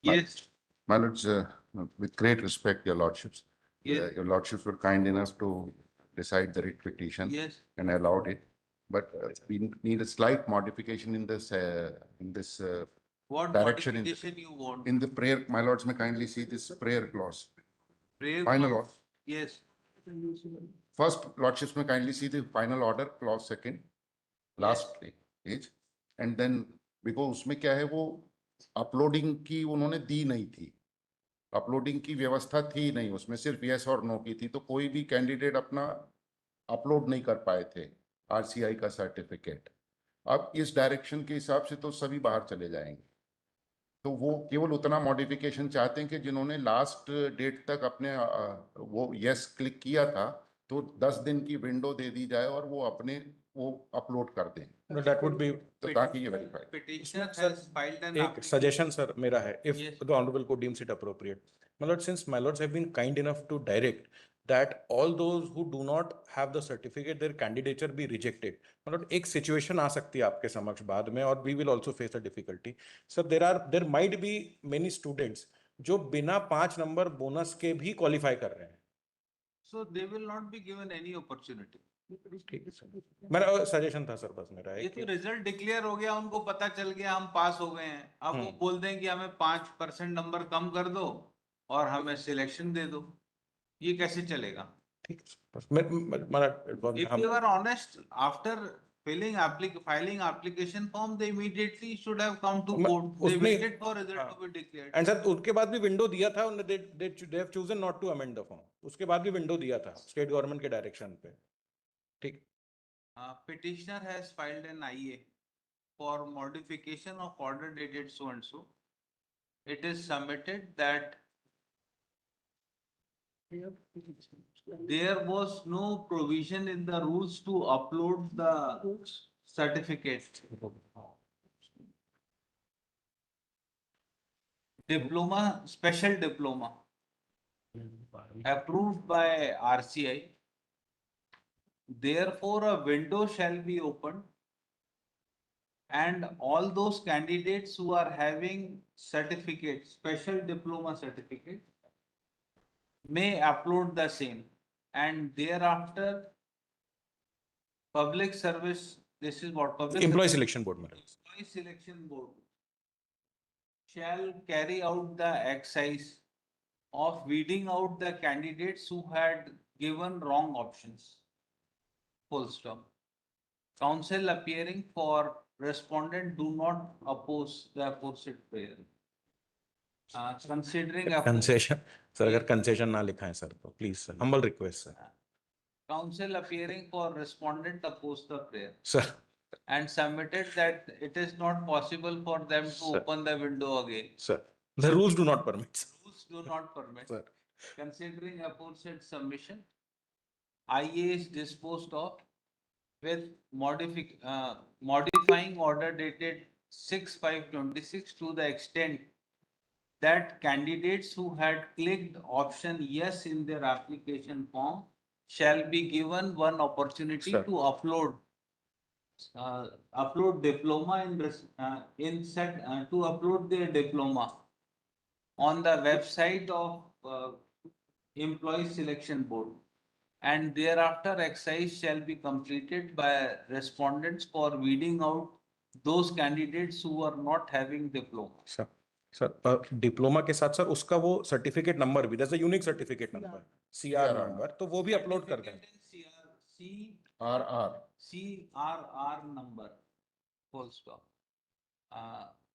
Yes. My lords, with great respect, your lordships, Yes. your lordships were kind enough to decide the writ petition Yes. and allowed it. But we need a slight modification in this What direction modification you want? in the prayer. My lords may kindly see this prayer clause. Prayer Final clause? order. Yes. First, lordships may kindly see the final order clause second, last page, and then because उसमें क्या है वो uploading की उन्होंने दी नहीं थी, uploading की व्यवस्था थी नहीं, उसमें सिर्फ यस और नो की थी, तो कोई भी कैंडिडेट अपना अपलोड नहीं कर पाए थे आरसीआई का सर्टिफिकेट। अब इस डायरेक्शन के हिसाब से तो सभी बाहर चले जाएंगे, तो वो केवल उतना मॉडिफिकेशन चाहते हैं कि जिन्होंने लास्ट डेट तक अपने वो यस क्लिक किया था, तो 10 दिन की विंडो दे दी जाए और वो अपने वो अपलोड कर दें। No, that would be तो ताकि ये verify. Petitioner Sir, has filed an एक application. suggestion sir मेरा है, if Yes. the honorable court deems it appropriate. My lord, since my lords have been kind enough to direct that all those who do not have the certificate, their candidature be rejected. My lord, एक situation आ सकती है आपके समक्ष बाद में, और we will also face a difficulty. Sir, there might be many students जो बिना 5 नंबर बोनस के भी क्वालिफाई कर रहे हैं। So they will not be given any opportunity. ठीक है सर, मेरा सजेशन था सर बस मेरा ये तो रिजल्ट डिक्लेयर हो गया, उनको पता चल गया हम पास हो गए हैं, अब वो बोल दें कि हमें 5% नंबर कम कर दो और हमें सिलेक्शन दे दो, ये कैसे चलेगा? ठीक है बस मेरा If you are honest, after filing application form, they immediately should have come to court. They waited for result to be declared. And sir उसके बाद भी विंडो दिया था, they have chosen not to amend the form. उसके बाद भी window दिया था स्टेट गवर्नमेंट के डायरेक्शन पे। ठीक। Petitioner has filed an IA for modification of order dated so and so. It is submitted that there was no provision in the rules to upload the certificate. Diploma, special diploma approved by RCI. Therefore, a window shall be opened and all those candidates who are having certificate, special diploma certificate, may upload the same, and thereafter public service, this is what public Employee selection board में Employee Selection Board shall carry out the exercise of weeding out the candidates who had given wrong options. Full stop. Counsel appearing for respondent do not oppose the aforesaid prayer. Considering concession sir, अगर concession ना लिखा है sir तो please sir, humble request sir. counsel appearing for respondent oppose the prayer sir and submitted that it is not possible for them to Sir. open the window again. Sir, the rules do not permit. Rules do not permit. Sir. Considering aforesaid submission, IA is disposed of with modifying order dated 6/5/26 to the extent that candidates who had clicked option yes in their application form shall be given one opportunity Sir. to upload diploma to upload their diploma on the website of Employee Selection Board, and thereafter exercise shall be completed by respondents for weeding out those candidates who are not having diploma. Sir sir diploma के साथ sir उसका वो certificate number भी, जैसे unique certificate number CR number, तो वो भी upload कर दें। CRR number, full stop.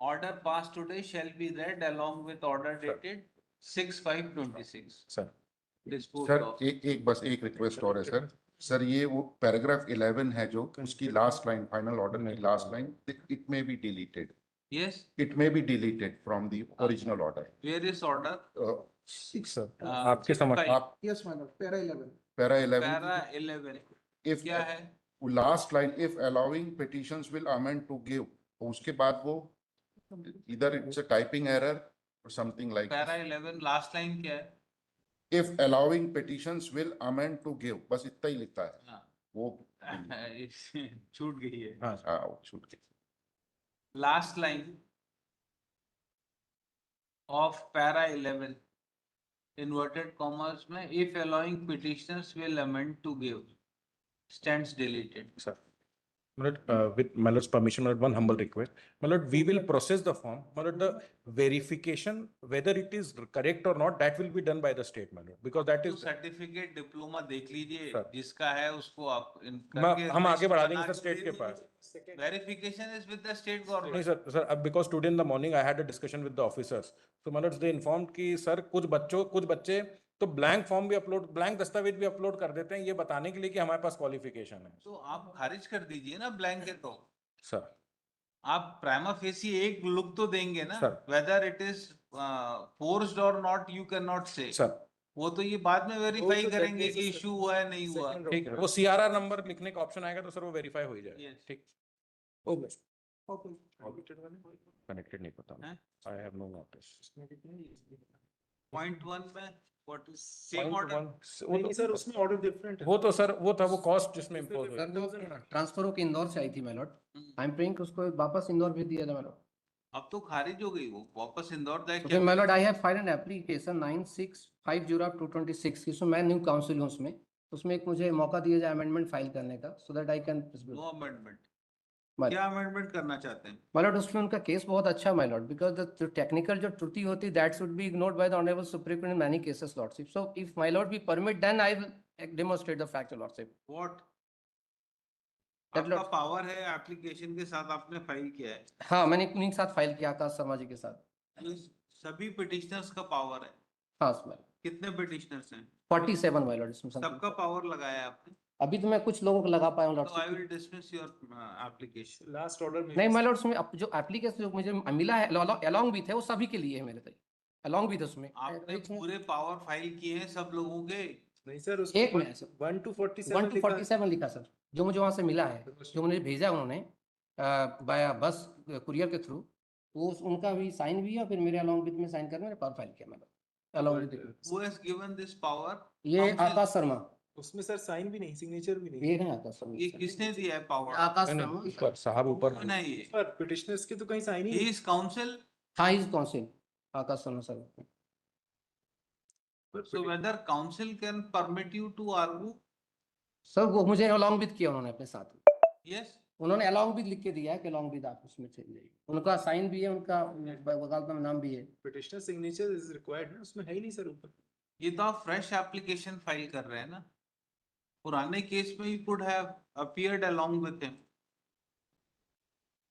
Order passed today shall be read along with order dated 6/5/26. Sir Disposed sir of. एक बस एक रिक्वेस्ट और है सर। सर ये वो पैराग्राफ 11 है जो उसकी लास्ट लाइन, फाइनल ऑर्डर की last line, it may be deleted. Yes, It may be deleted from the original order. where is order? Sir आपके समझ आप Yes, madam. Para 11. Para 11. Para 11. If क्या है? last line, if allowing petitions will amend to give, उसके बाद वो either it's a typing error or something like Para this. 11 last line क्या है? If allowing petitions will amend to give, बस इतना ही लिखता है। हाँ, वो छूट गई है। हाँ हाँ वो छूट गई। Last line of para 11 inverted commas में if allowing petitioners will amend to give stands deleted. sir. My lord, with my lord's permission, my lord, one humble request. My lord, we will process the form. My lord, the verification whether it is correct or not, that will be done by the state, my lord, because that तो is. Certificate diploma देख लीजिए Sir. जिसका है उसको आप हम आगे बढ़ा देंगे सर स्टेट के पास. Verification is with the state नहीं गवर्नमेंट. सर अब because today in the morning I had a discussion with the officers. So my lords, they informed कि सर कुछ बच्चे तो ब्लैंक फॉर्म भी अपलोड, ब्लैंक दस्तावेज भी अपलोड कर देते हैं ये बताने के लिए कि हमारे पास क्वालिफिकेशन है. तो आप खारिज कर दीजिए ना ब्लैंकेट को. सर आप प्राइमा फेसी एक लुक तो देंगे ना. Sir. Whether it is forced और नॉट यू कैन नॉट से. सर वो तो ये बाद में वेरीफाई तो that करेंगे is कि a इशू हुआ है नहीं हुआ. second ठीक है वो CRR नंबर लिखने का ऑप्शन आएगा तो सर वो वेरीफाई हो ही जाएगा. Yes. ठीक round. कनेक्टेड नहीं पता हैं? I have no notice. Point 1 में व्हाट इज सेम ऑर्डर. नहीं सर उसमें ऑर्डर डिफरेंट है. वो तो सर वो था वो कॉस्ट जिसमें इम्पोज हुई. सर वो ट्रांसफर होकर इंदौर से आई थी मैलॉट. आई एम प्रेइंग उसको वापस इंदौर भेज दिया था मैलॉट. अब तो खारिज हो गई वो वापस इंदौर तो जाके. फिर my lord I have filed an application 9650/226 इसमें मैं न्यू काउंसिल हूँ उसमें. उसमें एक मुझे मौका दिया जाए अमेंडमेंट फाइल करने का so that I can. No amendment. But- क्या अमेंडमेंट करना चाहते हैं? मैलॉट उसमें उनका केस बहुत अच्छा मैलॉट बिकॉज द टेक्निकल जो त्रुटि होती that should be ignored by the honourable supreme court in many cases lordship. So if my lord be permit then I will demonstrate the fact lordship. What That आपका lot- power है application के साथ आपने file किया है. हाँ मैंने उन्हीं के साथ फाइल किया आकाश शर्मा जी के साथ. ये सभी पिटिशनर्स का पावर है. हाँ मैलॉट कितने पिटिशनर्स हैं? 47 मैलॉट इसमें सबका पावर लगाया है आपने. अभी तो मैं कुछ लोगों को लगा पाया हूँ तो I lordship. Will dismiss your application. Last order में नहीं मैलॉट उसमें जो एप्लीकेशन जो मुझे मिला है अलॉन्ग भी थे वो सभी के लिए है मेरे तरीके. अलॉन्ग भी थे उसमें. आपने पूरे पावर फाइल किए हैं सब लोगों के. नहीं सर एक में है सर. 1 to 47 1 to 47 लिखा सर जो मुझे वहां से मिला है जो मुझे भेजा उन्होंने बाय बस कुरियर के थ्रू. वो उनका भी साइन भी है और फिर मेरे अलॉन्ग विद में साइन करके मैंने पावर फाइल किया मैंने along with. Who has given this power? ये Council. आकाश शर्मा. उसमें सर साइन भी नहीं सिग्नेचर भी नहीं. ये है आकाश शर्मा. ये किसने दिया है पावर? आकाश नहीं, शर्मा. नहीं, ऊपर साहब ऊपर नहीं है. सर पिटिशनर्स के तो कहीं साइन ही He नहीं. is counsel. हाँ is council Akash Sharma sir. So whether council can permit you to argue? Sir वो मुझे अलॉन्ग विद किया उन्होंने अपने साथ. Yes. उन्होंने अलॉन्ग विद लिख के दिया है कि अलॉन्ग विद आप उसमें चले जाइए. उनका साइन भी है उनका वकालत में नाम भी है. पिटिशनर सिग्नेचर इज रिक्वायर्ड ना उसमें है ही नहीं सर ऊपर. ये तो आप फ्रेश एप्लीकेशन फाइल कर रहे हैं ना. पुराने केस में you could have appeared along with him.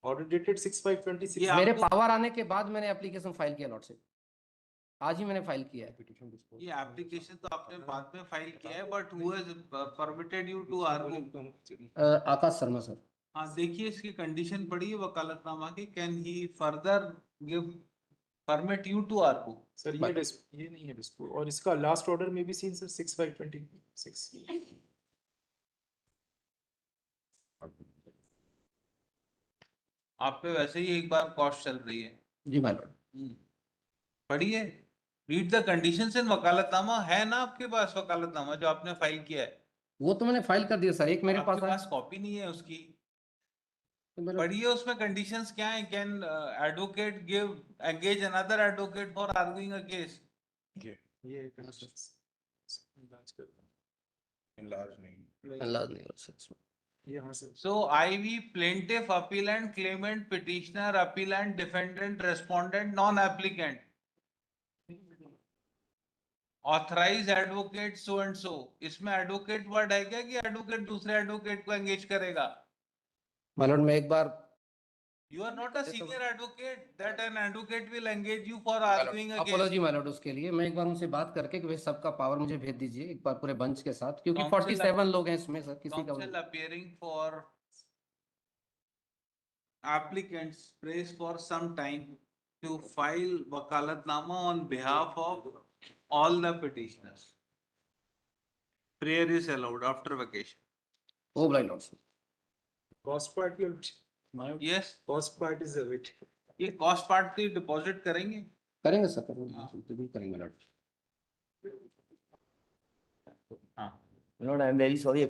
Order dated 6/5/26. ये मेरे आपको- पावर आने के बाद मैंने एप्लीकेशन फाइल किया लॉर्ड से. आज ही मैंने फाइल किया है. ये एप्लीकेशन तो आपने बाद में फाइल किया है but who has permitted you to argue? Akash Sharma sir. हाँ देखिए इसकी कंडीशन पड़ी है वकालतनामा की. Can he further give permit you to argue? Sir ये नहीं है डिस्प्यूट और इसका लास्ट ऑर्डर में भी सीन सर 6/5/26. आप पे वैसे ही एक बार कॉस्ट चल रही है. जी माय लॉर्ड. पढ़िए. Read the conditions in vakalatnama. है ना आपके पास वकालतनामा जो आपने फाइल किया है? वो तो मैंने फाइल कर दिया सर. एक मेरे आपके पास पास कॉपी नहीं है उसकी. तो मेरा- पढ़िए उसमें कंडीशंस क्या है. Can advocate give engage another advocate for arguing a case? ये कहां सर इलाज कर Enlarge नहीं. अल्लाह नहीं हो सकता. ये हां sir. So IV plaintiff, appellant, claimant, petitioner, appellant, defendant, respondent, non-applicant. Authorize advocate so and so. इसमें advocate word है क्या कि advocate दूसरे advocate को engage करेगा? माय लॉर्ड मैं एक बार You are not a senior advocate that an advocate will engage you for arguing a case. Apology my Lord उसके लिए मैं एक बार उनसे बात करके कि भाई सबका पावर मुझे भेज दीजिए एक बार पूरे बंच के साथ क्योंकि Council- 47 लोग हैं इसमें सर किसी का Counsel appearing for applicants prays for some time to file wakalatnama on behalf of all the petitioners. Prayer is allowed after vacation. Oh my Lord. Cost part भी Yes, cost part is await. ये cost part की deposit करेंगे. करेंगे sir करेंगे बिल्कुल करेंगे Lord. हाँ. Lord, I am very sorry.